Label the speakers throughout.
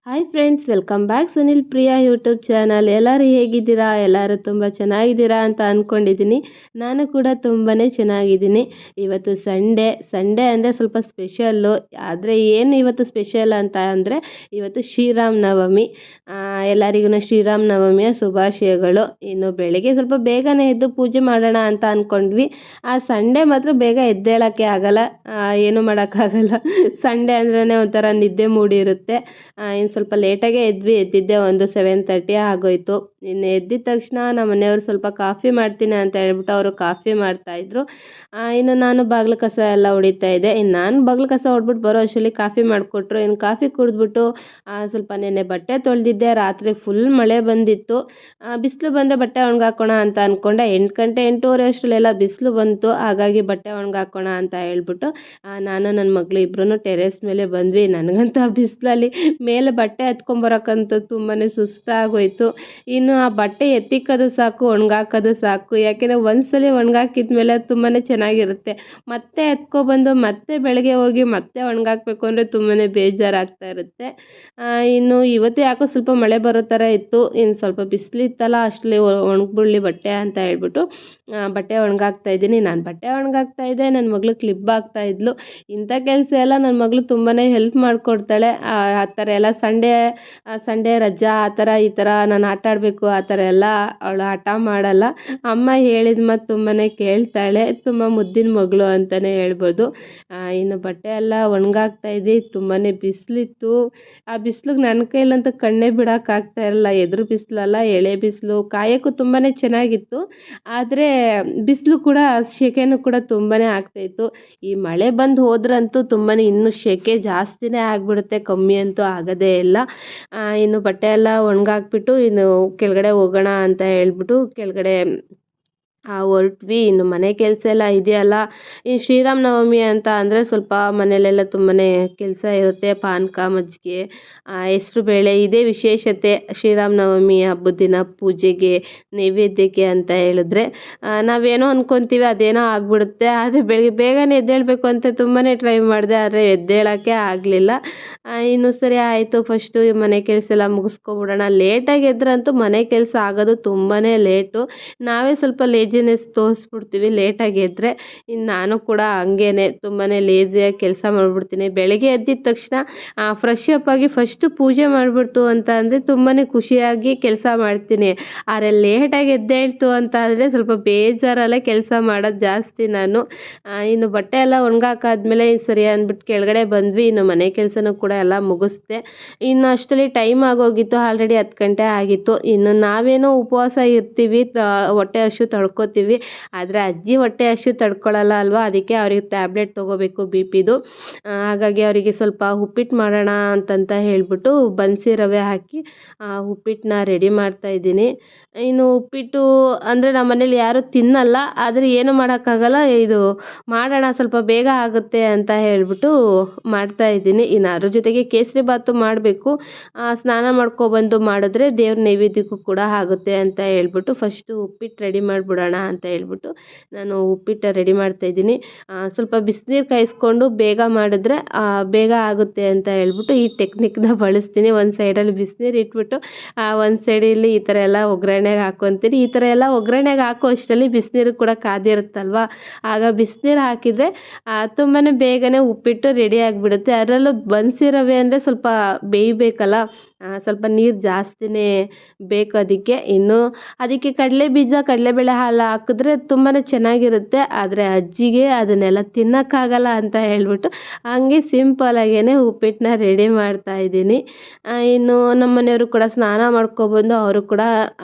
Speaker 1: Hi friends, welcome back Sunil Priya YouTube channel. ಎಲ್ಲರೂ ಹೇಗಿದ್ದೀರಾ? ಎಲ್ಲರೂ ತುಂಬ ಚೆನ್ನಾಗಿದ್ದೀರಾ ಅಂತ ಅಂದ್ಕೊಂಡಿದ್ದೀನಿ. ನಾನು ಕೂಡ ತುಂಬಾ ಚೆನ್ನಾಗಿದ್ದೀನಿ. ಇವತ್ತು ಸಂಡೇ ಅಂದರೆ ಸ್ವಲ್ಪ ಸ್ಪೆಷಲ್ಲು. ಆದರೆ ಏನು ಇವತ್ತು ಸ್ಪೆಷಲ್ ಅಂತ ಅಂದರೆ ಇವತ್ತು ಶ್ರೀರಾಮನವಮಿ. ಎಲ್ಲರಿಗೂ ಶ್ರೀರಾಮನವಮಿಯ ಶುಭಾಶಯಗಳು. ಇನ್ನು ಬೆಳಗ್ಗೆ ಸ್ವಲ್ಪ ಬೇಗನೆ ಎದ್ದು ಪೂಜೆ ಮಾಡೋಣ ಅಂತ ಅಂದ್ಕೊಂಡ್ವಿ. ಆ ಸಂಡೇ ಮಾತ್ರ ಬೇಗ ಎದ್ದೇಳೋಕ್ಕೆ ಆಗಲ್ಲ, ಏನು ಮಾಡೋಕ್ಕಾಗಲ್ಲ. ಸಂಡೇ ಅಂದ್ರೇ ಒಂಥರ ನಿದ್ದೆ ಮೂಡಿರುತ್ತೆ. ಇನ್ನು ಸ್ವಲ್ಪ ಲೇಟಾಗೇ ಎದ್ದಿದ್ದೆ, ಒಂದು 7:30 ಆಗೋಯಿತು. ಇನ್ನು ಎದ್ದಿದ ತಕ್ಷಣ ನಮ್ಮ ಮನೆಯವರು ಸ್ವಲ್ಪ ಕಾಫಿ ಮಾಡ್ತೀನಿ ಅಂತ ಹೇಳ್ಬಿಟ್ಟು ಅವರು ಕಾಫಿ ಮಾಡ್ತಾಯಿದ್ರು. ಇನ್ನು ನಾನು ಬಾಗಿಲು ಕಸ ಎಲ್ಲ ಹೊಡಿತಾ ಇದ್ದೆ. ಇನ್ನು ನಾನು ಬಾಗಿಲು ಕಸ ಹೊಡ್ಬಿಟ್ಟು ಬರೋ ಅಷ್ಟರಲ್ಲಿ ಕಾಫಿ ಮಾಡಿಕೊಟ್ರು. ಇನ್ನು ಕಾಫಿ ಕುಡಿದ್ಬಿಟ್ಟು ಸ್ವಲ್ಪ ನೆನ್ನೆ ಬಟ್ಟೆ ತೊಳೆದಿದ್ದೆ. ರಾತ್ರಿ ಫುಲ್ ಮಳೆ ಬಂದಿತ್ತು. ಬಿಸಿಲು ಬಂದರೆ ಬಟ್ಟೆ ಒಣಗಾಕೋಣ ಅಂತ ಅಂದ್ಕೊಂಡೆ. 8 ಗಂಟೆ 8:30 ಅಷ್ಟರಲ್ಲೆಲ್ಲ ಬಿಸಿಲು ಬಂತು. ಹಾಗಾಗಿ ಬಟ್ಟೆ ಒಣಗಾಕೋಣ ಅಂತ ಹೇಳ್ಬಿಟ್ಟು ನಾನು ನನ್ನ ಮಗಳು ಇಬ್ಬರೂ ಟೆರೆಸ್ ಮೇಲೆ ಬಂದ್ವಿ. ನನಗಂತೂ ಆ ಬಿಸಿಲಲ್ಲಿ ಮೇಲೆ ಬಟ್ಟೆ ಎತ್ಕೊಂಬರೋಕ್ಕಂತೂ ತುಂಬಾ ಸುಸ್ತಾಗೋಯಿತು. ಇನ್ನು ಆ ಬಟ್ಟೆ ಎತ್ತಿಕ್ಕೋದು ಸಾಕು, ಒಣಗಾಕೋದು ಸಾಕು. ಯಾಕೆಂದರೆ ಒಂದ್ಸಲಿ ಒಣಗಾಕಿದ್ಮೇಲೆ ತುಂಬಾ ಚೆನ್ನಾಗಿರುತ್ತೆ. ಮತ್ತೆ ಎತ್ಕೊಬಂದು ಮತ್ತೆ ಬೆಳಗ್ಗೆ ಹೋಗಿ ಮತ್ತೆ ಒಣಗಾಕಬೇಕು ಅಂದರೆ ತುಂಬಾ ಬೇಜಾರಾಗ್ತಾ ಇರುತ್ತೆ. ಇನ್ನು ಇವತ್ತು ಯಾಕೋ ಸ್ವಲ್ಪ ಮಳೆ ಬರೋ ಥರ ಇತ್ತು. ಇನ್ನು ಸ್ವಲ್ಪ ಬಿಸಿಲಿತ್ತಲ್ಲ, ಅಷ್ಟರಲ್ಲಿ ಒಣಗ್ಬಿಡ್ಲಿ ಬಟ್ಟೆ ಅಂತ ಹೇಳ್ಬಿಟ್ಟು ಬಟ್ಟೆ ಒಣಗಾಕ್ತಾ ಇದ್ದೀನಿ. ನಾನು ಬಟ್ಟೆ ಒಣಗಾಕ್ತಾ ಇದ್ದೆ, ನನ್ನ ಮಗಳು ಕ್ಲಿಪ್ ಹಾಕ್ತಾ ಇದ್ಲು. ಇಂಥ ಕೆಲಸ ಎಲ್ಲ ನನ್ನ ಮಗಳು ತುಂಬಾ ಹೆಲ್ಪ್ ಮಾಡಿಕೊಡ್ತಾಳೆ. ಆ ಥರ ಎಲ್ಲ ಸಂಡೇ ರಜಾ ಆ ಥರ ಈ ಥರ ನಾನು ಆಟ ಆಡಬೇಕು ಆ ಥರ ಎಲ್ಲ ಅವಳು ಹಠ ಮಾಡಲ್ಲ. ಅಮ್ಮ ಹೇಳಿದ ಮಾತು ತುಂಬಾ ಕೇಳ್ತಾಳೆ. ತುಂಬ ಮುದ್ದಿನ ಮಗಳು ಅಂತಲೇ ಹೇಳ್ಬೋದು. ಇನ್ನು ಬಟ್ಟೆ ಎಲ್ಲ ಒಣಗಾಕ್ತಾ ಇದ್ದೆ. ತುಂಬಾ ಬಿಸಿಲಿತ್ತು. ಆ ಬಿಸಿಲಿಗೆ ನನ್ನ ಕೈಲಂತೂ ಕಣ್ಣೇ ಬಿಡೋಕ್ಕಾಗ್ತಾ ಇರಲಿಲ್ಲ. ಎದುರು ಬಿಸಿಲಲ್ಲ, ಎಳೆ ಬಿಸಿಲು. ಕಾಯೋಕ್ಕೂ ತುಂಬಾ ಚೆನ್ನಾಗಿತ್ತು. ಆದರೆ ಬಿಸಿಲು ಕೂಡ, ಸೆಕೆನೂ ಕೂಡ ತುಂಬಾ ಆಗ್ತಾಯಿತ್ತು. ಈ ಮಳೆ ಬಂದು ಹೋದ್ರಂತೂ ತುಂಬಾ ಇನ್ನೂ ಸೆಕೆ ಜಾಸ್ತಿನೇ ಆಗಿಬಿಡುತ್ತೆ, ಕಮ್ಮಿ ಅಂತೂ ಆಗೋದೇ ಇಲ್ಲ. ಇನ್ನು ಬಟ್ಟೆ ಎಲ್ಲ ಒಣಗಾಕ್ಬಿಟ್ಟು ಇನ್ನು ಕೆಳಗಡೆ ಹೋಗೋಣ ಅಂತ ಹೇಳ್ಬಿಟ್ಟು ಕೆಳಗಡೆ ಹೊರಟ್ವಿ. ಇನ್ನು ಮನೆ ಕೆಲಸ ಎಲ್ಲ ಇದೆಯಲ್ಲ. ಈ ಶ್ರೀರಾಮನವಮಿ ಅಂತ ಅಂದರೆ ಸ್ವಲ್ಪ ಮನೆಯಲ್ಲೆಲ್ಲ ತುಂಬಾ ಕೆಲಸ ಇರುತ್ತೆ. ಪಾನಕ, ಮಜ್ಜಿಗೆ, ಹೆಸ್ರುಬೇಳೆ, ಇದೇ ವಿಶೇಷತೆ ಶ್ರೀರಾಮನವಮಿ ಹಬ್ಬದ ದಿನ ಪೂಜೆಗೆ, ನೈವೇದ್ಯಕ್ಕೆ ಅಂತ ಹೇಳಿದ್ರೆ. ನಾವೇನೋ ಅಂದ್ಕೊತೀವಿ, ಅದೇನೋ ಆಗಿಬಿಡುತ್ತೆ. ಆದರೆ ಬೆಳಗ್ಗೆ ಬೇಗನೆ ಎದ್ದೇಳಬೇಕು ಅಂತ ತುಂಬಾ ಟ್ರೈ ಮಾಡಿದೆ, ಆದರೆ ಎದ್ದೇಳೋಕ್ಕೆ ಆಗಲಿಲ್ಲ. ಇನ್ನು ಸರಿ ಆಯಿತು, ಫಸ್ಟು ಮನೆ ಕೆಲಸ ಎಲ್ಲ ಮುಗಿಸ್ಕೊಬಿಡೋಣ. ಲೇಟಾಗಿ ಎದ್ರಂತೂ ಮನೆ ಕೆಲಸ ಆಗೋದು ತುಂಬಾ ಲೇಟು. ನಾವೇ ಸ್ವಲ್ಪ ಲೇಜಿನೆಸ್ ತೋರಿಸ್ಬಿಡ್ತೀವಿ ಲೇಟಾಗಿ ಎದ್ದರೆ. ಇನ್ನು ನಾನು ಕೂಡ ಹಂಗೇನೆ ತುಂಬಾ ಲೇಜಿಯಾಗಿ ಕೆಲಸ ಮಾಡಿಬಿಡ್ತೀನಿ. ಬೆಳಗ್ಗೆ ಎದ್ದಿದ ತಕ್ಷಣ ಫ್ರೆಶ್ ಅಪ್ ಆಗಿ ಫಸ್ಟು ಪೂಜೆ ಮಾಡಿಬಿಡ್ತು ಅಂತ ಅಂದರೆ ತುಂಬಾ ಖುಷಿಯಾಗಿ ಕೆಲಸ ಮಾಡ್ತೀನಿ. ಆದರೆ ಲೇಟಾಗಿ ಎದ್ದೇಳ್ತು ಅಂತ ಅಂದರೆ ಸ್ವಲ್ಪ ಬೇಜಾರಲ್ಲೇ ಕೆಲಸ ಮಾಡೋದು ಜಾಸ್ತಿ ನಾನು. ಇನ್ನು ಬಟ್ಟೆ ಎಲ್ಲ ಒಣಗಾಕಾದ್ಮೇಲೆ ಸರಿ ಅಂದ್ಬಿಟ್ಟು ಕೆಳಗಡೆ ಬಂದ್ವಿ. ಇನ್ನು ಮನೆ ಕೆಲಸನೂ ಕೂಡ ಎಲ್ಲ ಮುಗಿಸ್ದೆ. ಇನ್ನು ಅಷ್ಟರಲ್ಲಿ ಟೈಮ್ ಆಗೋಗಿತ್ತು. ಆಲ್ರೆಡಿ 10 ಗಂಟೆ ಆಗಿತ್ತು. ಇನ್ನು ನಾವೇನೋ ಉಪವಾಸ ಇರ್ತೀವಿ, ಹೊಟ್ಟೆ ಹಸಿವು ತಡ್ಕೊತೀವಿ. ಆದರೆ ಅಜ್ಜಿ ಹೊಟ್ಟೆ ಹಸಿವು ತಡ್ಕೊಳ್ಳಲ್ಲ ಅಲ್ವಾ, ಅದಕ್ಕೆ ಅವ್ರಿಗೆ ಟ್ಯಾಬ್ಲೆಟ್ ತೊಗೋಬೇಕು BPದು. ಹಾಗಾಗಿ ಅವರಿಗೆ ಸ್ವಲ್ಪ ಉಪ್ಪಿಟ್ಟು ಮಾಡೋಣ ಅಂತಂತ ಹೇಳ್ಬಿಟ್ಟು ಬನ್ಸಿ ರವೆ ಹಾಕಿ ಉಪ್ಪಿಟ್ಟನ್ನ ರೆಡಿ ಮಾಡ್ತಾಯಿದ್ದೀನಿ. ಇನ್ನು ಉಪ್ಪಿಟ್ಟು ಅಂದರೆ ನಮ್ಮ ಮನೇಲಿ ಯಾರೂ ತಿನ್ನಲ್ಲ, ಆದರೆ ಏನು ಮಾಡೋಕ್ಕಾಗಲ್ಲ, ಇದು ಮಾಡೋಣ ಸ್ವಲ್ಪ ಬೇಗ ಆಗುತ್ತೆ ಅಂತ ಹೇಳ್ಬಿಟ್ಟು ಮಾಡ್ತಾಯಿದ್ದೀನಿ. ಇನ್ನು ಅದ್ರ ಜೊತೆಗೆ ಕೇಸರಿ ಬಾತು ಮಾಡಬೇಕು. ಸ್ನಾನ ಮಾಡ್ಕೊಬಂದು ಮಾಡಿದ್ರೆ ದೇವ್ರ ನೈವೇದ್ಯಕ್ಕೂ ಕೂಡ ಆಗುತ್ತೆ ಅಂತ ಹೇಳ್ಬಿಟ್ಟು ಫಸ್ಟು ಉಪ್ಪಿಟ್ಟು ರೆಡಿ ಮಾಡಿಬಿಡೋಣ ಅಂತ ಹೇಳ್ಬಿಟ್ಟು ನಾನು ಉಪ್ಪಿಟ್ಟು ರೆಡಿ ಮಾಡ್ತಾಯಿದ್ದೀನಿ. ಸ್ವಲ್ಪ ಬಿಸಿನೀರು ಕಾಯಿಸ್ಕೊಂಡು ಬೇಗ ಮಾಡಿದ್ರೆ ಬೇಗ ಆಗುತ್ತೆ ಅಂತ ಹೇಳ್ಬಿಟ್ಟು ಈ ಟೆಕ್ನಿಕ್ನ ಬಳಸ್ತೀನಿ. ಒಂದು ಸೈಡಲ್ಲಿ ಬಿಸಿನೀರು ಇಟ್ಬಿಟ್ಟು ಒಂದು ಸೈಡಲ್ಲಿ ಈ ಥರ ಎಲ್ಲ ಒಗ್ಗರಣೆಗೆ ಹಾಕ್ಕೊತೀನಿ. ಈ ಥರ ಎಲ್ಲ ಒಗ್ಗರಣೆಗೆ ಹಾಕೋ ಅಷ್ಟರಲ್ಲಿ ಬಿಸಿನೀರು ಕೂಡ ಕಾದಿರುತ್ತಲ್ವ, ಆಗ ಬಿಸಿನೀರು ಹಾಕಿದರೆ ತುಂಬಾ ಬೇಗನೆ ಉಪ್ಪಿಟ್ಟು ರೆಡಿ ಆಗಿಬಿಡುತ್ತೆ. ಅದರಲ್ಲೂ ಬನ್ಸಿ ರವೆ ಅಂದರೆ ಸ್ವಲ್ಪ ಬೇಯಬೇಕಲ್ಲ, ಸ್ವಲ್ಪ ನೀರು ಜಾಸ್ತಿನೇ ಬೇಕು ಅದಕ್ಕೆ. ಇನ್ನು ಅದಕ್ಕೆ ಕಡಲೆಬೇಳೆ ಹಾಲು ಹಾಕಿದ್ರೆ ತುಂಬಾ ಚೆನ್ನಾಗಿರುತ್ತೆ. ಆದರೆ ಅಜ್ಜಿಗೆ ಅದನ್ನೆಲ್ಲ ತಿನ್ನೋಕ್ಕಾಗಲ್ಲ ಅಂತ ಹೇಳ್ಬಿಟ್ಟು ಹಂಗೆ ಸಿಂಪಲಾಗೇ ಉಪ್ಪಿಟ್ಟನ್ನ ರೆಡಿ ಮಾಡ್ತಾಯಿದ್ದೀನಿ. ಇನ್ನು ನಮ್ಮ ಮನೆಯವರು ಕೂಡ ಸ್ನಾನ ಮಾಡ್ಕೊಬಂದು ಅವರು ಕೂಡ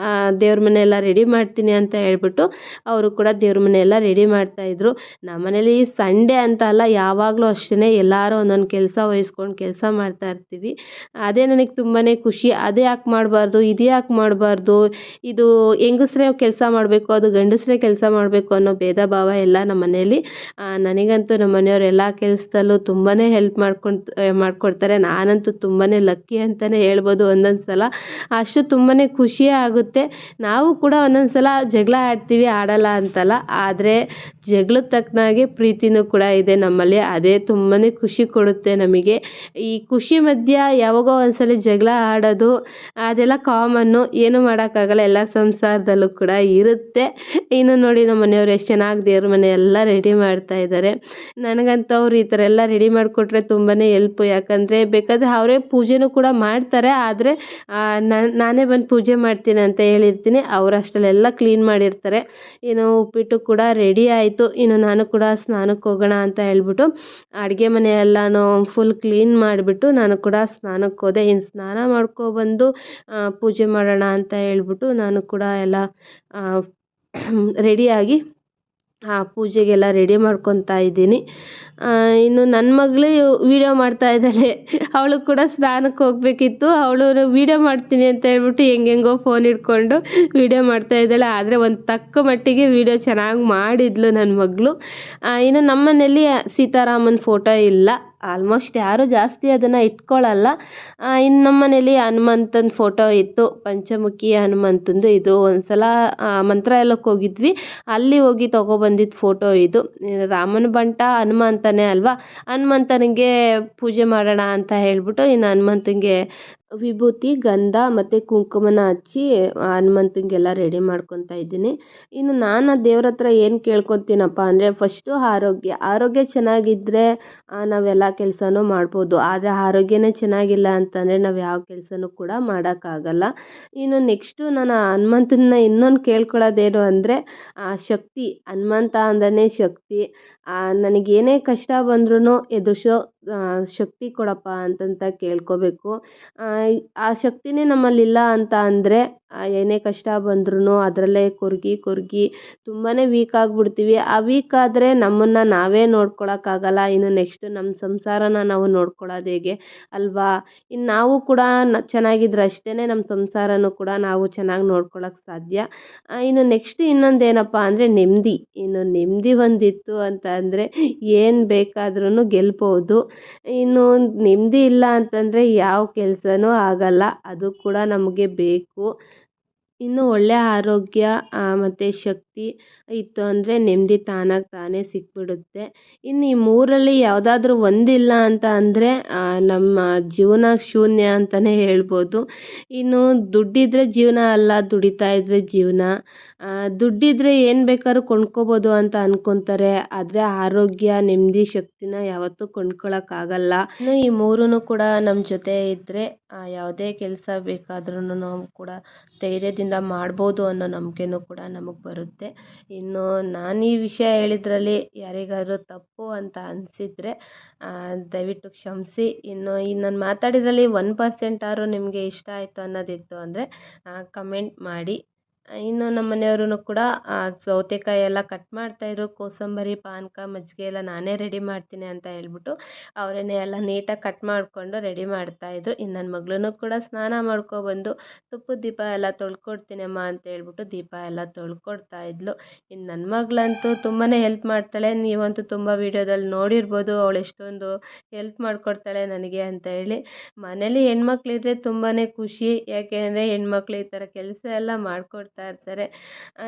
Speaker 1: ದೇವ್ರ ಮನೆ ಎಲ್ಲ ರೆಡಿ ಮಾಡ್ತೀನಿ ಅಂತ ಹೇಳ್ಬಿಟ್ಟು ಅವರು ಕೂಡ ದೇವ್ರ ಮನೆ ಎಲ್ಲ ರೆಡಿ ಮಾಡ್ತಾಯಿದ್ರು. ನಮ್ಮ ಮನೇಲಿ ಸಂಡೇ ಅಂತ ಅಲ್ಲ, ಯಾವಾಗಲೂ ಅಷ್ಟೇ ಎಲ್ಲರೂ ಒಂದೊಂದು ಕೆಲಸ ವಹಿಸ್ಕೊಂಡು ಕೆಲಸ ಮಾಡ್ತಾ ಇರ್ತೀವಿ. ಅದೇ ನನಗೆ ತುಂಬಾ ಖುಷಿ. ಅದು ಯಾಕೆ ಮಾಡಬಾರ್ದು, ಇದು ಯಾಕೆ ಮಾಡಬಾರ್ದು, ಇದು ಹೆಂಗಸ್ರೇ ಕೆಲಸ ಮಾಡಬೇಕು, ಅದು ಗಂಡಸರೇ ಕೆಲಸ ಮಾಡಬೇಕು ಅನ್ನೋ ಭೇದ ಭಾವ ಎಲ್ಲ ನಮ್ಮ ಮನೆಯಲ್ಲಿ. ನನಗಂತೂ ನಮ್ಮ ಮನೆಯವ್ರು ಎಲ್ಲ ಕೆಲಸದಲ್ಲೂ ತುಂಬಾ ಹೆಲ್ಪ್ ಮಾಡಿಕೊಡ್ತಾರೆ. ನಾನಂತೂ ತುಂಬಾ ಲಕ್ಕಿ ಅಂತಲೇ ಹೇಳ್ಬೋದು. ಒಂದೊಂದು ಸಲ ಅಷ್ಟು ತುಂಬಾ ಖುಷಿಯೇ ಆಗುತ್ತೆ. ನಾವು ಕೂಡ ಒಂದೊಂದು ಸಲ ಜಗಳ ಆಡ್ತೀವಿ, ಆಡಲ್ಲ ಅಂತಲ್ಲ, ಆದರೆ ಜಗಳಕ್ಕೆ ತಕ್ಕನಾಗೆ ಪ್ರೀತಿನೂ ಕೂಡ ಇದೆ ನಮ್ಮಲ್ಲಿ. ಅದೇ ತುಂಬಾ ಖುಷಿ ಕೊಡುತ್ತೆ ನಮಗೆ. ಈ ಖುಷಿ ಮಧ್ಯ ಯಾವಾಗೋ ಒಂದ್ಸಲ ಜಗಳ ಆಡೋದು ಅದೆಲ್ಲ ಕಾಮನ್ನು, ಏನೂ ಮಾಡೋಕ್ಕಾಗಲ್ಲ, ಎಲ್ಲರ ಸಂಸಾರದಲ್ಲೂ ಕೂಡ ಇರುತ್ತೆ. ಇನ್ನು ನೋಡಿ ನಮ್ಮ ಮನೆಯವ್ರು ಎಷ್ಟು ಚೆನ್ನಾಗಿ ದೇವ್ರ ಮನೆ ಎಲ್ಲ ರೆಡಿ ಮಾಡ್ತಾ ಇದ್ದಾರೆ. ನನಗಂತೂ ಅವ್ರು ಈ ಥರ ಎಲ್ಲ ರೆಡಿ ಮಾಡಿಕೊಟ್ರೆ ತುಂಬಾ ಎಲ್ಪು. ಯಾಕಂದರೆ ಬೇಕಾದರೆ ಅವರೇ ಪೂಜೆನೂ ಕೂಡ ಮಾಡ್ತಾರೆ. ಆದರೆ ನಾನೇ ಬಂದು ಪೂಜೆ ಮಾಡ್ತೀನಿ ಅಂತ ಹೇಳಿರ್ತೀನಿ. ಅವ್ರು ಅಷ್ಟರಲ್ಲೆಲ್ಲ ಕ್ಲೀನ್ ಮಾಡಿರ್ತಾರೆ. ಇನ್ನು ಉಪ್ಪಿಟ್ಟು ಕೂಡ ರೆಡಿ ಆಯಿತು. ಇನ್ನು ನಾನು ಕೂಡ ಸ್ನಾನಕ್ಕೆ ಹೋಗೋಣ ಅಂತ ಹೇಳ್ಬಿಟ್ಟು ಅಡುಗೆ ಮನೆ ಎಲ್ಲನೂ ಫುಲ್ ಕ್ಲೀನ್ ಮಾಡಿಬಿಟ್ಟು ನಾನು ಕೂಡ ಸ್ನಾನಕ್ಕೆ ಹೋದೆ. ಇನ್ನು ಸ್ನಾನ ಮಾಡ್ಕೊಬಂದು ಪೂಜೆ ಮಾಡೋಣ ಅಂತ ಹೇಳ್ಬಿಟ್ಟು ನಾನು ಕೂಡ ಎಲ್ಲ ರೆಡಿಯಾಗಿ ಪೂಜೆಗೆಲ್ಲ ರೆಡಿ ಮಾಡ್ಕೊತಾ ಇದ್ದೀನಿ. ಇನ್ನು ನನ್ನ ಮಗಳು ವೀಡಿಯೋ ಮಾಡ್ತಾ ಇದ್ದಾಳೆ. ಅವಳು ಕೂಡ ಸ್ನಾನಕ್ಕೆ ಹೋಗಬೇಕಿತ್ತು. ಅವಳು ವೀಡಿಯೋ ಮಾಡ್ತೀನಿ ಅಂತ ಹೇಳ್ಬಿಟ್ಟು ಹೆಂಗೆಂಗೋ ಫೋನ್ ಹಿಡ್ಕೊಂಡು ವೀಡಿಯೋ ಮಾಡ್ತಾ ಇದ್ದಾಳೆ. ಆದರೆ ಒಂದು ತಕ್ಕ ಮಟ್ಟಿಗೆ ವೀಡಿಯೋ ಚೆನ್ನಾಗಿ ಮಾಡಿದ್ಲು ನನ್ನ ಮಗಳು. ಇನ್ನು ನಮ್ಮ ಮನೇಲಿ ಸೀತಾರಾಮನ ಫೋಟೋ ಇಲ್ಲ. ಆಲ್ಮೋಸ್ಟ್ ಯಾರೂ ಜಾಸ್ತಿ ಅದನ್ನು ಇಟ್ಕೊಳ್ಳಲ್ಲ. ಇನ್ನು ನಮ್ಮ ಮನೇಲಿ ಹನುಮಂತನ ಫೋಟೋ ಇತ್ತು, ಪಂಚಮುಖಿ ಹನುಮಂತಂದು. ಇದು ಒಂದು ಸಲ ಮಂತ್ರಾಲಯಕ್ಕೆ ಹೋಗಿದ್ವಿ, ಅಲ್ಲಿ ಹೋಗಿ ತೊಗೊಬಂದಿದ್ದು ಫೋಟೋ ಇದು. ರಾಮನ ಬಂಟ ಹನುಮಂತನೇ ಅಲ್ವಾ, ಹನುಮಂತನಿಗೆ ಪೂಜೆ ಮಾಡೋಣ ಅಂತ ಹೇಳ್ಬಿಟ್ಟು ಇನ್ನು ಹನುಮಂತನಿಗೆ ವಿಭೂತಿ, ಗಂಧ ಮತ್ತು ಕುಂಕುಮನ ಹಚ್ಚಿ ಹನುಮಂತನಿಗೆಲ್ಲ ರೆಡಿ ಮಾಡ್ಕೊತಾ ಇದ್ದೀನಿ. ಇನ್ನು ನಾನು ದೇವ್ರ ಹತ್ರ ಏನು ಕೇಳ್ಕೊತೀನಪ್ಪ ಅಂದರೆ ಫಸ್ಟು ಆರೋಗ್ಯ ಚೆನ್ನಾಗಿದ್ದರೆ ನಾವೆಲ್ಲ ಕೆಲಸನೂ ಮಾಡ್ಬೋದು. ಆದರೆ ಆರೋಗ್ಯನೇ ಚೆನ್ನಾಗಿಲ್ಲ ಅಂತಂದರೆ ನಾವು ಯಾವ ಕೆಲಸನೂ ಕೂಡ ಮಾಡೋಕ್ಕಾಗಲ್ಲ. ಇನ್ನು ನೆಕ್ಸ್ಟು ನಾನು ಹನುಮಂತನ ಇನ್ನೊಂದು ಕೇಳ್ಕೊಳ್ಳೋದೇನು ಅಂದರೆ ಶಕ್ತಿ. ಹನುಮಂತ ಅಂದ್ರೇ ಶಕ್ತಿ. ನನಗೇನೇ ಕಷ್ಟ ಬಂದ್ರೂ ಎದುರಿಸೋ ಶಕ್ತಿ ಕೊಡಪ್ಪ ಅಂತಂತ ಕೇಳ್ಕೋಬೇಕು. ಆ ಶಕ್ತಿನೇ ನಮ್ಮಲ್ಲಿಲ್ಲ ಅಂತ ಅಂದರೆ ಏನೇ ಕಷ್ಟ ಬಂದ್ರೂ ಅದರಲ್ಲೇ ಕೊರಗಿ ತುಂಬಾ ವೀಕ್ ಆಗಿಬಿಡ್ತೀವಿ. ಆ ವೀಕ್ ಆದರೆ ನಮ್ಮನ್ನು ನಾವೇ ನೋಡ್ಕೊಳಕ್ಕಾಗಲ್ಲ. ಇನ್ನು ನೆಕ್ಸ್ಟ್ ನಮ್ಮ ಸಂಸಾರನ ನಾವು ನೋಡ್ಕೊಳ್ಳೋದು ಹೇಗೆ ಅಲ್ವಾ? ಇನ್ನು ನಾವು ಕೂಡ ಚೆನ್ನಾಗಿದ್ರೆ ಅಷ್ಟೇ ನಮ್ಮ ಸಂಸಾರನೂ ಕೂಡ ನಾವು ಚೆನ್ನಾಗಿ ನೋಡ್ಕೊಳಕ್ಕೆ ಸಾಧ್ಯ. ಇನ್ನು ನೆಕ್ಸ್ಟ್ ಇನ್ನೊಂದೇನಪ್ಪ ಅಂದರೆ ನೆಮ್ಮದಿ. ಇನ್ನು ನೆಮ್ಮದಿ ಒಂದಿತ್ತು ಅಂತ ಅಂದರೆ ಏನು ಬೇಕಾದ್ರೂ ಗೆಲ್ಬೋದು. ಇನ್ನು ನೆಮ್ಮದಿ ಇಲ್ಲ ಅಂತಂದರೆ ಯಾವ ಕೆಲಸನೂ ಆಗಲ್ಲ. ಅದು ಕೂಡ ನಮಗೆ ಬೇಕು. ಇನ್ನು ಒಳ್ಳೆಯ ಆರೋಗ್ಯ ಮತ್ತು ಶಕ್ತಿ ಇತ್ತು ಅಂದರೆ ನೆಮ್ಮದಿ ತಾನಾಗಿ ತಾನೇ ಸಿಕ್ಬಿಡುತ್ತೆ. ಇನ್ನು ಈ ಮೂರಲ್ಲಿ ಯಾವುದಾದ್ರೂ ಒಂದಿಲ್ಲ ಅಂತ ಅಂದರೆ ನಮ್ಮ ಜೀವನ ಶೂನ್ಯ ಅಂತಲೇ ಹೇಳ್ಬೋದು. ಇನ್ನು ದುಡ್ಡಿದ್ದರೆ ಜೀವನ ಅಲ್ಲ, ದುಡಿತಾ ಇದ್ದರೆ ಜೀವನ. ದುಡ್ಡಿದ್ದರೆ ಏನು ಬೇಕಾದ್ರೂ ಕೊಂಡ್ಕೊಬೋದು ಅಂತ ಅಂದ್ಕೊತಾರೆ. ಆದರೆ ಆರೋಗ್ಯ, ನೆಮ್ಮದಿ, ಶಕ್ತಿನ ಯಾವತ್ತೂ ಕೊಂಡ್ಕೊಳಕ್ಕಾಗಲ್ಲ. ಇನ್ನು ಈ ಮೂರೂ ಕೂಡ ನಮ್ಮ ಜೊತೆ ಇದ್ದರೆ ಯಾವುದೇ ಕೆಲಸ ಬೇಕಾದ್ರೂ ನಾವು ಕೂಡ ಧೈರ್ಯದಿಂದ ಮಾಡ್ಬೋದು ಅನ್ನೋ ನಂಬಿಕೆನೂ ಕೂಡ ನಮಗೆ ಬರುತ್ತೆ. ಇನ್ನು ನಾನು ಈ ವಿಷಯ ಹೇಳಿದ್ರಲ್ಲಿ ಯಾರಿಗಾದ್ರೂ ತಪ್ಪು ಅಂತ ಅನಿಸಿದರೆ ದಯವಿಟ್ಟು ಕ್ಷಮಿಸಿ. ಇನ್ನು ನಾನು ಮಾತಾಡಿದ್ರಲ್ಲಿ 1% ಆದ್ರೂ ನಿಮಗೆ ಇಷ್ಟ ಆಯಿತು ಅನ್ನೋದಿತ್ತು ಅಂದರೆ ಕಮೆಂಟ್ ಮಾಡಿ. ಇನ್ನು ನಮ್ಮ ಮನೆಯವ್ರೂ ಕೂಡ ಸೌತೆಕಾಯಿ ಎಲ್ಲ ಕಟ್ ಮಾಡ್ತಾಯಿದ್ರು. ಕೋಸಂಬರಿ, ಪಾನಕ, ಮಜ್ಜಿಗೆ ಎಲ್ಲ ನಾನೇ ರೆಡಿ ಮಾಡ್ತೀನಿ ಅಂತ ಹೇಳ್ಬಿಟ್ಟು ಅವರೇನೆ ಎಲ್ಲ ನೀಟಾಗಿ ಕಟ್ ಮಾಡಿಕೊಂಡು ರೆಡಿ ಮಾಡ್ತಾಯಿದ್ರು. ಇನ್ನು ನನ್ನ ಮಗಳೂ ಕೂಡ ಸ್ನಾನ ಮಾಡ್ಕೊಬಂದು ತುಪ್ಪದ ದೀಪ ಎಲ್ಲ ತೊಳ್ಕೊಡ್ತೀನಿ ಅಮ್ಮ ಅಂತ ಹೇಳ್ಬಿಟ್ಟು ದೀಪ ಎಲ್ಲ ತೊಳ್ಕೊಡ್ತಾ ಇದ್ಲು. ಇನ್ನು ನನ್ನ ಮಗಳಂತೂ ತುಂಬಾ ಹೆಲ್ಪ್ ಮಾಡ್ತಾಳೆ. ನೀವಂತೂ ತುಂಬ ವೀಡಿಯೋದಲ್ಲಿ ನೋಡಿರ್ಬೋದು ಅವಳು ಎಷ್ಟೊಂದು ಹೆಲ್ಪ್ ಮಾಡಿಕೊಡ್ತಾಳೆ ನನಗೆ ಅಂತ ಹೇಳಿ. ಮನೇಲಿ ಹೆಣ್ಮಕ್ಳಿದ್ರೆ ತುಂಬಾ ಖುಷಿ. ಯಾಕೆಂದರೆ ಹೆಣ್ಮಕ್ಳು ಈ ಥರ ಕೆಲಸ ಎಲ್ಲ ಮಾಡಿಕೊಡ್ತಾ ಇರ್ತಾರೆ.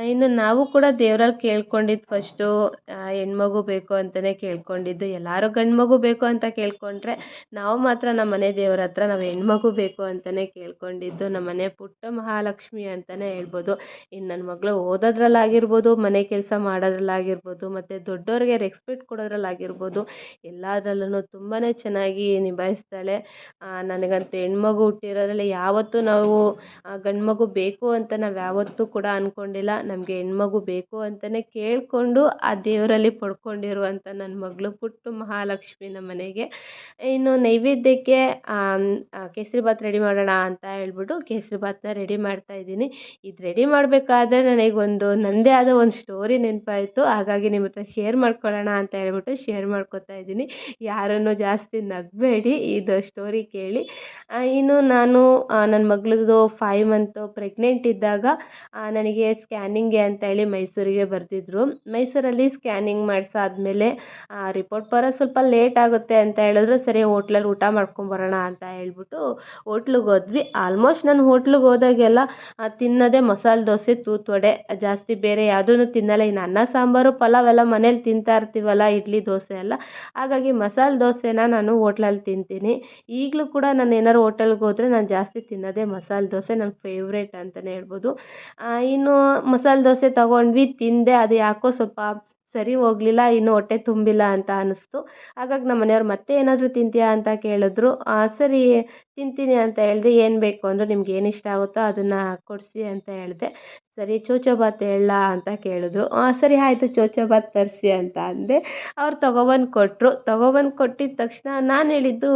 Speaker 1: ಇನ್ನು ನಾವು ಕೂಡ ದೇವ್ರಲ್ಲಿ ಕೇಳ್ಕೊಂಡಿದ್ದು ಫಸ್ಟು ಹೆಣ್ಮಗು ಬೇಕು ಅಂತಲೇ ಕೇಳ್ಕೊಂಡಿದ್ದು. ಎಲ್ಲರೂ ಗಂಡು ಮಗು ಬೇಕು ಅಂತ ಕೇಳ್ಕೊಂಡ್ರೆ ನಾವು ಮಾತ್ರ ನಮ್ಮ ಮನೆ ದೇವ್ರ ಹತ್ರ ನಾವು ಹೆಣ್ಮಗು ಬೇಕು ಅಂತಲೇ ಕೇಳ್ಕೊಂಡಿದ್ದು. ನಮ್ಮ ಮನೆ ಪುಟ್ಟ ಮಹಾಲಕ್ಷ್ಮಿ ಅಂತಲೇ ಹೇಳ್ಬೋದು. ಇನ್ನು ನನ್ನ ಮಗಳು ಓದೋದ್ರಲ್ಲಾಗಿರ್ಬೋದು, ಮನೆ ಕೆಲಸ ಮಾಡೋದ್ರಲ್ಲಾಗಿರ್ಬೋದು, ಮತ್ತು ದೊಡ್ಡವ್ರಿಗೆ ರೆಸ್ಪೆಕ್ಟ್ ಕೊಡೋದ್ರಲ್ಲಾಗಿರ್ಬೋದು, ಎಲ್ಲದರಲ್ಲೂ ತುಂಬಾ ಚೆನ್ನಾಗಿ ನಿಭಾಯಿಸ್ತಾಳೆ. ನನಗಂತೂ ಹೆಣ್ಮಗು ಹುಟ್ಟಿರೋದ್ರಲ್ಲಿ ಯಾವತ್ತೂ ನಾವು ಗಂಡು ಮಗು ಬೇಕು ಅಂತ ನಾವು ಯಾವತ್ತೂ ಕೂಡ ಅಂದ್ಕೊಂಡಿಲ್ಲ. ನಮಗೆ ಹೆಣ್ಮಗು ಬೇಕು ಅಂತಲೇ ಕೇಳಿಕೊಂಡು ಆ ದೇವರಲ್ಲಿ ಪಡ್ಕೊಂಡಿರುವಂಥ ನನ್ನ ಮಗಳು ಪುಟ್ಟ ಮಹಾಲಕ್ಷ್ಮಿ ನಮ್ಮ ಮನೆಗೆ. ಇನ್ನು ನೈವೇದ್ಯಕ್ಕೆ ಕೇಸರಿಬಾತ್ ರೆಡಿ ಮಾಡೋಣ ಅಂತ ಹೇಳ್ಬಿಟ್ಟು ಕೇಸರಿಬಾತನ್ನ ರೆಡಿ ಮಾಡ್ತಾಯಿದ್ದೀನಿ. ಇದು ರೆಡಿ ಮಾಡಬೇಕಾದ್ರೆ ನನಗೊಂದು ನನ್ನದೇ ಆದ ಒಂದು ಸ್ಟೋರಿ ನೆನಪಾಯಿತು. ಹಾಗಾಗಿ ನಿಮ್ಮ ಹತ್ರ ಶೇರ್ ಮಾಡ್ಕೊಳ್ಳೋಣ ಅಂತ ಹೇಳ್ಬಿಟ್ಟು ಶೇರ್ ಮಾಡ್ಕೊತಾ ಇದ್ದೀನಿ. ಯಾರನ್ನು ಜಾಸ್ತಿ ನಗಬೇಡಿ, ಇದು ಸ್ಟೋರಿ ಕೇಳಿ. ಇನ್ನು ನಾನು ನನ್ನ ಮಗಳದ್ದು 5 ಮಂತು ಪ್ರೆಗ್ನೆಂಟ್ ಇದ್ದಾಗ ನನಗೆ ಸ್ಕ್ಯಾನಿಂಗ್ಗೆ ಅಂತ ಹೇಳಿ ಮೈಸೂರಿಗೆ ಬರೆದಿದ್ರು. ಮೈಸೂರಲ್ಲಿ ಸ್ಕ್ಯಾನಿಂಗ್ ಮಾಡಿಸಾದ್ಮೇಲೆ ರಿಪೋರ್ಟ್ ಬರೋದು ಸ್ವಲ್ಪ ಲೇಟ್ ಆಗುತ್ತೆ ಅಂತ ಹೇಳಿದ್ರು. ಸರಿ ಹೋಟ್ಲಲ್ಲಿ ಊಟ ಮಾಡ್ಕೊಂಬರೋಣ ಅಂತ ಹೇಳ್ಬಿಟ್ಟು ಹೋಟ್ಲಿಗೆ ಹೋದ್ವಿ. ಆಲ್ಮೋಸ್ಟ್ ನಾನು ಹೋಟ್ಲಿಗೆ ಹೋದಾಗೆಲ್ಲ ತಿನ್ನೋದೇ ಮಸಾಲೆ ದೋಸೆ, ತೂತು ವಡೆ, ಜಾಸ್ತಿ ಬೇರೆ ಯಾವುದೂ ತಿನ್ನಲ್ಲ. ಇನ್ನು ಅನ್ನ ಸಾಂಬಾರು ಪಲಾವ್ ಎಲ್ಲ ಮನೇಲಿ ತಿಂತಾ ಇರ್ತೀವಲ್ಲ, ಇಡ್ಲಿ ದೋಸೆ ಎಲ್ಲ, ಹಾಗಾಗಿ ಮಸಾಲೆ ದೋಸೆನ ನಾನು ಹೋಟ್ಲಲ್ಲಿ ತಿಂತೀನಿ. ಈಗಲೂ ಕೂಡ ನಾನು ಏನಾದ್ರು ಹೋಟೆಲ್ಗೆ ಹೋದರೆ ನಾನು ಜಾಸ್ತಿ ತಿನ್ನೋದೇ ಮಸಾಲೆ ದೋಸೆ, ನನ್ನ ಫೇವ್ರೇಟ್ ಅಂತಲೇ ಹೇಳ್ಬೋದು. ಇನ್ನು ಮಸಾಲೆ ದೋಸೆ ತಗೊಂಡ್ವಿ, ತಿಂದೆ. ಅದು ಯಾಕೋ ಸ್ವಲ್ಪ ಸರಿ ಹೋಗಲಿಲ್ಲ, ಇನ್ನು ಹೊಟ್ಟೆ ತುಂಬಿಲ್ಲ ಅಂತ ಅನ್ನಿಸ್ತು. ಹಾಗಾಗಿ ನಮ್ಮ ಮನೆಯವ್ರು ಮತ್ತೆ ಏನಾದರೂ ತಿಂತೀಯಾ ಅಂತ ಕೇಳಿದ್ರು. ಸರಿ ತಿಂತೀನಿ ಅಂತ ಹೇಳಿದೆ. ಏನು ಬೇಕು ಅಂದರು, ನಿಮ್ಗೆ ಏನು ಇಷ್ಟ ಆಗುತ್ತೋ ಅದನ್ನು ಕೊಡಿಸಿ ಅಂತ ಹೇಳಿದೆ. ಸರಿ ಚೌಚೌಭಾತ್ ಹೇಳಲಾ ಅಂತ ಕೇಳಿದ್ರು. ಸರಿ ಆಯಿತು ಚೌಚೌಭಾತ್ ತರಿಸಿ ಅಂತ ಅಂದೆ. ಅವ್ರು ತೊಗೊಬಂದು ಕೊಟ್ಟರು. ತೊಗೊಬಂದು ಕೊಟ್ಟಿದ ತಕ್ಷಣ ನಾನು ಹೇಳಿದ್ದು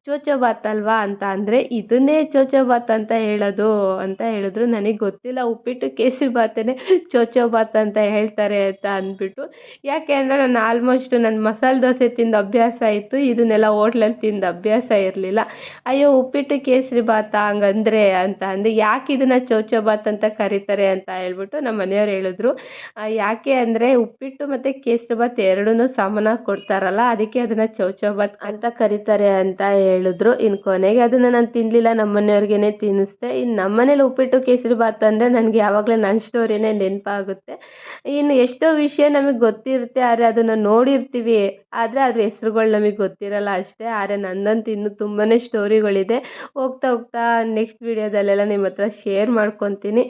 Speaker 1: ಚೌಚೌಭಾತ್ ಅಲ್ವಾ ಅಂತ ಅಂದರೆ, ಇದನ್ನೇ ಚೌಚೌಭಾತ್ ಅಂತ ಹೇಳೋದು ಅಂತ ಹೇಳಿದ್ರು. ನನಗೆ ಗೊತ್ತಿಲ್ಲ, ಉಪ್ಪಿಟ್ಟು ಕೇಸರಿಭಾತನ್ನೇ ಚೌಚೌಭಾತ್ ಅಂತ ಹೇಳ್ತಾರೆ ಅಂತ ಅಂದ್ಬಿಟ್ಟು. ಯಾಕೆ ಅಂದರೆ ನಾನು ಆಲ್ಮೋಸ್ಟ್ ನನ್ನ ಮಸಾಲೆ ದೋಸೆ ತಿಂದು ಅಭ್ಯಾಸ ಇತ್ತು, ಇದನ್ನೆಲ್ಲ ಹೋಟ್ಲಲ್ಲಿ ತಿಂದು ಅಭ್ಯಾಸ ಇರಲಿಲ್ಲ. ಅಯ್ಯೋ ಉಪ್ಪಿಟ್ಟು ಕೇಸರಿಭಾತ ಹಂಗಂದ್ರೆ ಅಂತ ಅಂದೆ. ಯಾಕೆ ಇದನ್ನು ಚೌಚೌಭಾತ್ ಅಂತ ಕರೀತಾರೆ ಅಂತ ಹೇಳ್ಬಿಟ್ಟು ನಮ್ಮ ಮನೆಯವ್ರು ಹೇಳಿದ್ರು. ಯಾಕೆ ಅಂದರೆ ಉಪ್ಪಿಟ್ಟು ಮತ್ತು ಕೇಸರಿಭಾತ್ ಎರಡೂ ಸಮಾನಾಗಿ ಕೊಡ್ತಾರಲ್ಲ, ಅದಕ್ಕೆ ಅದನ್ನು ಚೌಚೌಭಾತ್ ಅಂತ ಕರೀತಾರೆ ಅಂತ ಹೇಳಿದ್ರು. ಇನ್ನು ಕೊನೆಗೆ ಅದನ್ನು ನಾನು ತಿನ್ನಲಿಲ್ಲ, ನಮ್ಮ ಮನೆಯವ್ರಿಗೇ ತಿನ್ನಿಸ್ದೆ. ಇನ್ನು ನಮ್ಮ ಮನೇಲಿ ಉಪ್ಪಿಟ್ಟು ಕೇಸರಿಭಾತ್ ಅಂದರೆ ನನಗೆ ಯಾವಾಗಲೂ ನನ್ನ ಸ್ಟೋರಿನೇ ನೆನಪಾಗುತ್ತೆ. ಇನ್ನು ಎಷ್ಟೋ ವಿಷಯ ನಮಗೆ ಗೊತ್ತಿರುತ್ತೆ, ಆದರೆ ಅದನ್ನು ನೋಡಿರ್ತೀವಿ, ಆದರೆ ಅದ್ರ ಹೆಸ್ರುಗಳು ನಮಗೆ ಗೊತ್ತಿರಲ್ಲ ಅಷ್ಟೇ. ಆದರೆ ನನ್ನಂತೂ ಇನ್ನೂ ತುಂಬಾ ಸ್ಟೋರಿಗಳಿದೆ. ಹೋಗ್ತಾ ಹೋಗ್ತಾ ನೆಕ್ಸ್ಟ್ ವೀಡಿಯೋದಲ್ಲೆಲ್ಲ ನಿಮ್ಮ ಹತ್ರ ಶೇರ್ ಮಾಡ್ಕೊತೀನಿ.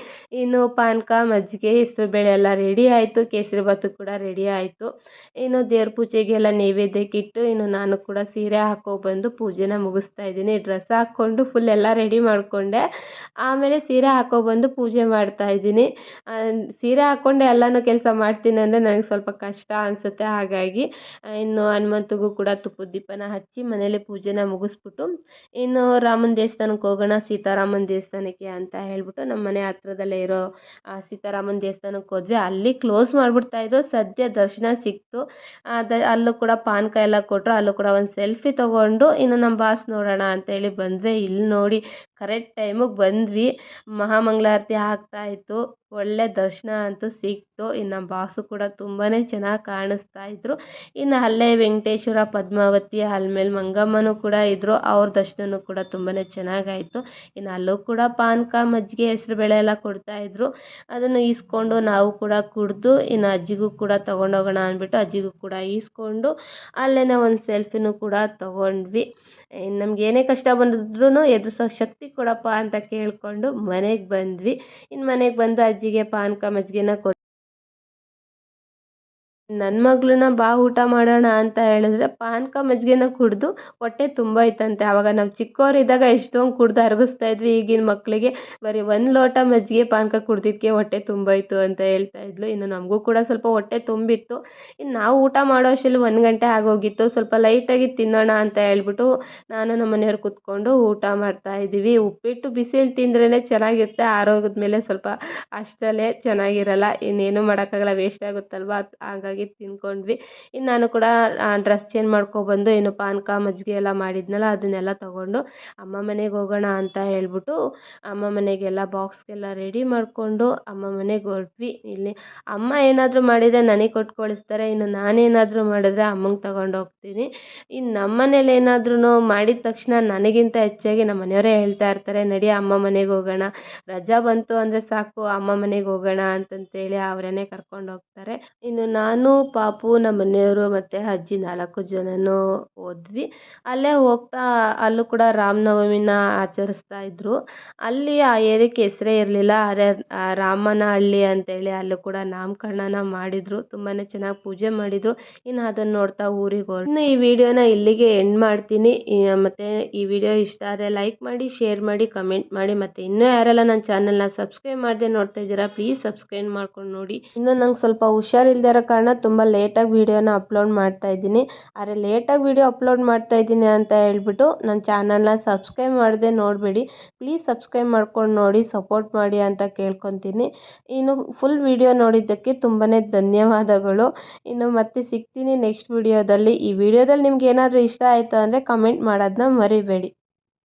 Speaker 1: ಇನ್ನು ಪಾನಕ, ಮಜ್ಜಿಗೆ, ಹೆಸರುಬೇಳೆ ಎಲ್ಲ ರೆಡಿ ಆಯಿತು. ಕೇಸರಿಭಾತು ಕೂಡ ರೆಡಿ ಆಯಿತು. ಇನ್ನು ದೇವ್ರ ಪೂಜೆಗೆಲ್ಲ ನೈವೇದ್ಯಕ್ಕಿಟ್ಟು ಇನ್ನು ನಾನು ಕೂಡ ಸೀರೆ ಹಾಕ್ಕೊಬಂದು ಪೂಜೆನ ಮುಗಿಸ್ತಾ ಇದ್ದೀನಿ. ಡ್ರೆಸ್ ಹಾಕ್ಕೊಂಡು ಫುಲ್ ಎಲ್ಲ ರೆಡಿ ಮಾಡಿಕೊಂಡೆ. ಆಮೇಲೆ ಸೀರೆ ಹಾಕ್ಕೊಬಂದು ಪೂಜೆ ಮಾಡ್ತಾ ಇದ್ದೀನಿ. ಸೀರೆ ಹಾಕ್ಕೊಂಡೆ ಎಲ್ಲನೂ ಕೆಲಸ ಮಾಡ್ತೀನಿ ಅಂದರೆ ನನಗೆ ಸ್ವಲ್ಪ ಕಷ್ಟ ಅನಿಸುತ್ತೆ. ಹಾಗಾಗಿ ಇನ್ನು ಹನುಮಂತಗೂ ಕೂಡ ತುಪ್ಪದ ದೀಪನ ಹಚ್ಚಿ ಮನೇಲಿ ಪೂಜೆನ ಮುಗಿಸ್ಬಿಟ್ಟು ಇನ್ನು ರಾಮನ ದೇವಸ್ಥಾನಕ್ಕೆ ಹೋಗೋಣ, ಸೀತಾರಾಮನ ದೇವಸ್ಥಾನಕ್ಕೆ ಅಂತ ಹೇಳ್ಬಿಟ್ಟು ನಮ್ಮ ಮನೆ ಹತ್ರದಲ್ಲೇ ಇರೋ ಸೀತಾರಾಮನ ದೇವಸ್ಥಾನಕ್ಕೆ ಹೋದ್ವಿ. ಅಲ್ಲಿ ಕ್ಲೋಸ್ ಮಾಡಿಬಿಡ್ತಾಯಿದ್ರು, ಸದ್ಯ ದರ್ಶನ ಸಿಕ್ತು. ಅಲ್ಲೂ ಕೂಡ ಪಾನಕ ಎಲ್ಲ ಕೊಟ್ಟರು. ಅಲ್ಲೂ ಕೂಡ ಒಂದು ಸೆಲ್ಫಿ ತೊಗೊಂಡು ಇನ್ನು ನಮ್ಮ ಬಾಸ್ ನೋಡೋಣ ಅಂತೇಳಿ ಬಂದ್ವಿ. ಇಲ್ಲಿ ನೋಡಿ ಕರೆಕ್ಟ್ ಟೈಮಿಗೆ ಬಂದ್ವಿ. ಮಹಾಮಂಗಳಾರತಿ ಆಗ್ತಾಯಿತ್ತು. ಒಳ್ಳೆ ದರ್ಶನ ಅಂತೂ ಸಿಕ್ತು. ಇನ್ನು ನಮ್ಮ ಬಾಸು ಕೂಡ ತುಂಬಾ ಚೆನ್ನಾಗಿ ಕಾಣಿಸ್ತಾ ಇದ್ರು. ಇನ್ನು ಅಲ್ಲೇ ವೆಂಕಟೇಶ್ವರ, ಪದ್ಮಾವತಿ, ಆಮೇಲೆ ಮಂಗಮ್ಮನೂ ಕೂಡ ಇದ್ದರು. ಅವ್ರ ದರ್ಶನವೂ ಕೂಡ ತುಂಬಾ ಚೆನ್ನಾಗಾಯಿತು. ಇನ್ನು ಅಲ್ಲೂ ಕೂಡ ಪಾನಕ, ಮಜ್ಜಿಗೆ, ಹೆಸರುಬೇಳೆ ಎಲ್ಲ ಕೊಡ್ತಾಯಿದ್ರು. ಅದನ್ನು ಈಸ್ಕೊಂಡು ನಾವು ಕೂಡ ಕುಡಿದು ಇನ್ನು ಅಜ್ಜಿಗೂ ಕೂಡ ತೊಗೊಂಡೋಗೋಣ ಅಂದ್ಬಿಟ್ಟು ಅಜ್ಜಿಗೂ ಕೂಡ ಈಸ್ಕೊಂಡು ಅಲ್ಲೇ ಒಂದು ಸೆಲ್ಫಿನೂ ಕೂಡ ತೊಗೊಂಡ್ವಿ. ನಮ್ಗೆ ಏನೇ ಕಷ್ಟ ಬಂದಿದ್ರೂ ಎದುರಿಸೋ ಶಕ್ತಿ ಕೊಡಪ್ಪ ಅಂತ ಕೇಳಿಕೊಂಡು ಮನೆಗೆ ಬಂದ್ವಿ. ಇನ್ನು ಮನೆಗೆ ಬಂದು ಅಜ್ಜಿಗೆ ಪಾನಕ, ಮಜ್ಜಿಗೆನ ನನ್ನ ಮಗಳನ್ನ ಬಾ ಊಟ ಮಾಡೋಣ ಅಂತ ಹೇಳಿದ್ರೆ ಪಾನಕ ಮಜ್ಜಿಗೆನ ಕುಡಿದು ಹೊಟ್ಟೆ ತುಂಬೋಯ್ತಂತೆ. ಆವಾಗ ನಾವು ಚಿಕ್ಕವರಿದ್ದಾಗ ಎಷ್ಟೊಂದು ಕುಡ್ದು ಅರಗಿಸ್ತಾ ಇದ್ವಿ. ಈಗಿನ ಮಕ್ಕಳಿಗೆ ಬರೀ ಒಂದು ಲೋಟ ಮಜ್ಜಿಗೆ ಪಾನಕ ಕುಡ್ದಿದ್ದಕ್ಕೆ ಹೊಟ್ಟೆ ತುಂಬೋಯ್ತು ಅಂತ ಹೇಳ್ತಾ ಇದ್ಲು. ಇನ್ನು ನಮಗೂ ಕೂಡ ಸ್ವಲ್ಪ ಹೊಟ್ಟೆ ತುಂಬಿತ್ತು. ಇನ್ನು ನಾವು ಊಟ ಮಾಡೋ ಅಷ್ಟರಲ್ಲಿ 1 ಗಂಟೆ ಆಗೋಗಿತ್ತು. ಸ್ವಲ್ಪ ಲೈಟಾಗಿ ತಿನ್ನೋಣ ಅಂತ ಹೇಳ್ಬಿಟ್ಟು ನಾನು ನಮ್ಮ ಮನೆಯವ್ರು ಕೂತ್ಕೊಂಡು ಊಟ ಮಾಡ್ತಾ ಇದ್ದೀವಿ. ಉಪ್ಪಿಟ್ಟು ಬಿಸಿಲು ತಿಂದ್ರೇ ಚೆನ್ನಾಗಿರುತ್ತೆ, ಆರೋಗ್ಯದ ಮೇಲೆ ಸ್ವಲ್ಪ ಅಷ್ಟರಲ್ಲೇ ಚೆನ್ನಾಗಿರಲ್ಲ. ಇನ್ನೇನು ಮಾಡೋಕ್ಕಾಗಲ್ಲ, ವೇಸ್ಟ್ ಆಗುತ್ತಲ್ವ, ಹಾಗಾಗಿ ತಿನ್ಕೊಂಡ್ವಿ. ಇನ್ನು ನಾನು ಕೂಡ ಡ್ರೆಸ್ ಚೇಂಜ್ ಮಾಡ್ಕೊಬಂದು ಇನ್ನು ಪಾನಕ, ಮಜ್ಜಿಗೆ ಎಲ್ಲ ಮಾಡಿದ್ನಲ್ಲ ಅದನ್ನೆಲ್ಲ ತೊಗೊಂಡು ಅಮ್ಮ ಮನೆಗೆ ಹೋಗೋಣ ಅಂತ ಹೇಳ್ಬಿಟ್ಟು ಅಮ್ಮ ಮನೆಗೆಲ್ಲ ಬಾಕ್ಸ್ಗೆಲ್ಲ ರೆಡಿ ಮಾಡಿಕೊಂಡು ಅಮ್ಮ ಮನೆಗೆ ಹೊರಟ್ವಿ. ಇಲ್ಲಿ ಅಮ್ಮ ಏನಾದರೂ ಮಾಡಿದರೆ ನನಗೆ ಕೊಟ್ಟು ಕಳಿಸ್ತಾರೆ, ಇನ್ನು ನಾನೇನಾದರೂ ಮಾಡಿದ್ರೆ ಅಮ್ಮಂಗೆ ತಗೊಂಡು ಹೋಗ್ತೀನಿ. ಇನ್ನು ನಮ್ಮ ಮನೇಲಿ ಏನಾದ್ರೂ ಮಾಡಿದ ತಕ್ಷಣ ನನಗಿಂತ ಹೆಚ್ಚಾಗಿ ನಮ್ಮ ಮನೆಯವರೇ ಹೇಳ್ತಾ ಇರ್ತಾರೆ, ನಡಿ ಅಮ್ಮ ಮನೆಗೆ ಹೋಗೋಣ, ರಜಾ ಬಂತು ಅಂದರೆ ಸಾಕು ಅಮ್ಮ ಮನೆಗೆ ಹೋಗೋಣ ಅಂತಂತೇಳಿ ಅವರನ್ನೇ ಕರ್ಕೊಂಡು ಹೋಗ್ತಾರೆ. ಇನ್ನು ನಾನು, ಪಾಪು, ನಮ್ಮ ಮನೆಯವರು ಮತ್ತು ಅಜ್ಜಿ 4 ಜನನೂ ಹೋದ್ವಿ. ಅಲ್ಲೇ ಹೋಗ್ತಾ ಅಲ್ಲೂ ಕೂಡ ರಾಮನವಮಿನ ಆಚರಿಸ್ತಾ ಇದ್ದರು. ಅಲ್ಲಿ ಆ ಏರಿಯಾಕ್ಕೆ ಹೆಸರೇ ಇರಲಿಲ್ಲ, ಆದರೆ ರಾಮನಹಳ್ಳಿ ಅಂತೇಳಿ ಅಲ್ಲೂ ಕೂಡ ನಾಮಕರಣನ ಮಾಡಿದರು. ತುಂಬಾ ಚೆನ್ನಾಗಿ ಪೂಜೆ ಮಾಡಿದರು. ಇನ್ನು ಅದನ್ನು ನೋಡ್ತಾ ಊರಿಗೆ ಇನ್ನು ಈ ವಿಡಿಯೋನ ಇಲ್ಲಿಗೆ ಎಂಡ್ ಮಾಡ್ತೀನಿ. ಮತ್ತು ಈ ವಿಡಿಯೋ ಇಷ್ಟ ಆದರೆ ಲೈಕ್ ಮಾಡಿ, ಶೇರ್ ಮಾಡಿ, ಕಮೆಂಟ್ ಮಾಡಿ. ಮತ್ತು ಇನ್ನೂ ಯಾರೆಲ್ಲ ನನ್ನ ಚಾನಲ್ನ ಸಬ್ಸ್ಕ್ರೈಬ್ ಮಾಡದೆ ನೋಡ್ತಾ ಇದ್ದೀರಾ ಪ್ಲೀಸ್ ಸಬ್ಸ್ಕ್ರೈಬ್ ಮಾಡ್ಕೊಂಡು ನೋಡಿ. ಇನ್ನು ನಂಗೆ ಸ್ವಲ್ಪ ಹುಷಾರಿಲ್ಲದೆ ಇರೋ ಕಾರಣ ತುಂಬ ಲೇಟಾಗಿ ವೀಡಿಯೋನ ಅಪ್ಲೋಡ್ ಮಾಡ್ತಾ ಇದ್ದೀನಿ. ಆದರೆ ಲೇಟಾಗಿ ವೀಡಿಯೋ ಅಪ್ಲೋಡ್ ಮಾಡ್ತಾ ಇದ್ದೀನಿ ಅಂತ ಹೇಳ್ಬಿಟ್ಟು ನನ್ನ ಚಾನಲ್ನ ಸಬ್ಸ್ಕ್ರೈಬ್ ಮಾಡದೆ ನೋಡಬೇಡಿ. ಪ್ಲೀಸ್ ಸಬ್ಸ್ಕ್ರೈಬ್ ಮಾಡ್ಕೊಂಡು ನೋಡಿ, ಸಪೋರ್ಟ್ ಮಾಡಿ ಅಂತ ಕೇಳ್ಕೊತೀನಿ. ಇನ್ನು ಫುಲ್ ವೀಡಿಯೋ ನೋಡಿದ್ದಕ್ಕೆ ತುಂಬಾ ಧನ್ಯವಾದಗಳು. ಇನ್ನು ಮತ್ತೆ ಸಿಗ್ತೀನಿ ನೆಕ್ಸ್ಟ್ ವೀಡಿಯೋದಲ್ಲಿ. ಈ ವಿಡಿಯೋದಲ್ಲಿ ನಿಮ್ಗೆ ಏನಾದರೂ ಇಷ್ಟ ಆಯಿತು ಅಂದರೆ ಕಮೆಂಟ್ ಮಾಡೋದನ್ನ ಮರಿಬೇಡಿ.